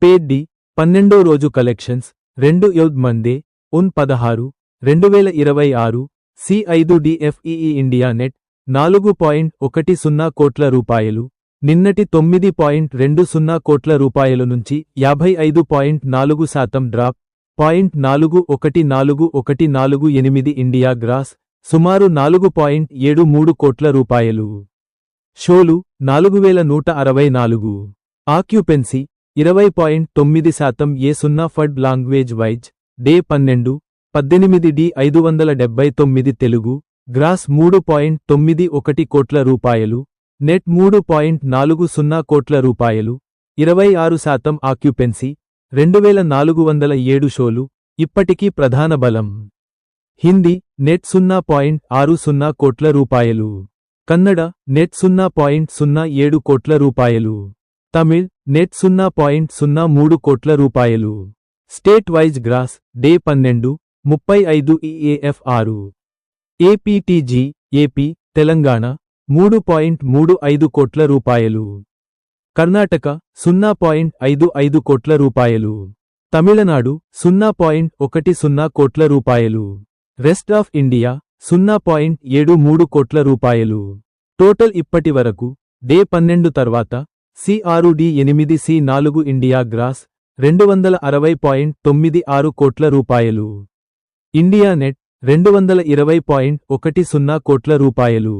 పేడ్ D 12వ రోజు collections 2 మందే 16 2026 C5DFEE India net 4.10 కోట్ల రూపాయలు నిన్నటి 9.20 కోట్ల రూపాయల నుంచి 55.4% డ్రాప్ 0.414148 ఇండియా గ్రాస్ సుమారు 4.73 కోట్ల రూపాయలు షోలు 4164 ఆక్యుపెన్సీ 20.9% ఏ0 ఫడ్ language wise day 12 18 579 Telugu gross 3.91 కోట్ల రూపాయలు నెట్ 3.40 కోట్ల రూపాయలు 26% ఆక్యుపెన్సీ 2407 షోలు ఇప్పటికీ ప్రధాన బలం హిందీ నెట్ 0.60 కోట్ల రూపాయలు కన్నడ నెట్ 0.07 కోట్ల రూపాయలు తమిళ్ నెట్ 0.03 కోట్ల రూపాయలు state wise gross day 12 35 EAF6 APTG AP Telangana 3.35 కోట్ల రూపాయలు కర్ణాటక 0.55 కోట్ల రూపాయలు తమిళనాడు 0.10 కోట్ల రూపాయలు రెస్ట్ ఆఫ్ ఇండియా 0.73 కోట్ల రూపాయలు టోటల్ ఇప్పటి వరకు డే 12 తర్వాత C6D8 C4 ఇండియా గ్రాస్ 260.96 కోట్ల రూపాయలు ఇండియా నెట్ 220.10 కోట్ల రూపాయలు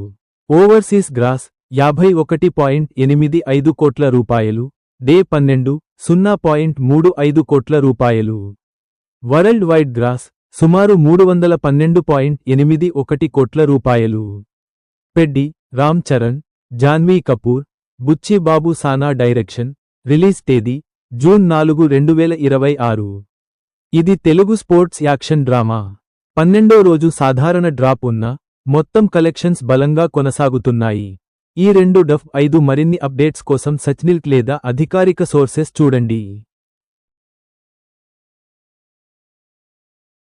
ఓవర్సీస్ గ్రాస్ 51.85 కోట్ల రూపాయలు డే 12 0.35 కోట్ల రూపాయలు వరల్డ్ వైడ్ గ్రాస్ సుమారు 312.81 కోట్ల రూపాయలు పెడ్డి రామ్ చరణ్ జాన్వీ కపూర్ బుచ్చి బాబు సానా డైరెక్షన్ రిలీజ్ తేదీ జూన్ 4 2026 ఇది తెలుగు స్పోర్ట్స్ యాక్షన్ డ్రామా 12వ రోజు సాధారణ డ్రాప్ ఉన్న మొత్తం కలెక్షన్స్ బలంగా కొనసాగుతున్నాయి ఈ 2 డఫ్ 5 మరిన్ని అప్డేట్స్ కోసం సచ్నిల్క్ లేదా అధికారిక సోర్సెస్ చూడండి.